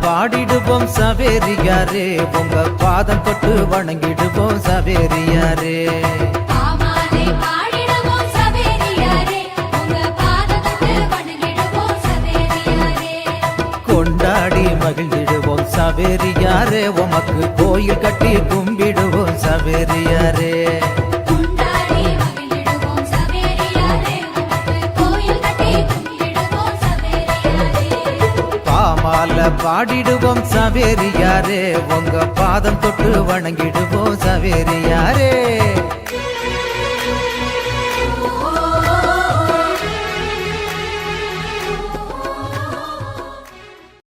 பாடிடுவோம் சவேரியாரே, உங்க பாதம் தொட்டு வணங்கிடுவோம் சவேரியாரே. கொண்டாடி மகிழ்ந்திடுவோம் சவேரியாரே, உமக்கு கோயில் கட்டி கும்பிடுவோம் சவேரியாரே. பாடிடுவோம் சவேரியாரே, உங்க பாதம் தொட்டு வணங்கிடுவோம் சவேரியாரே.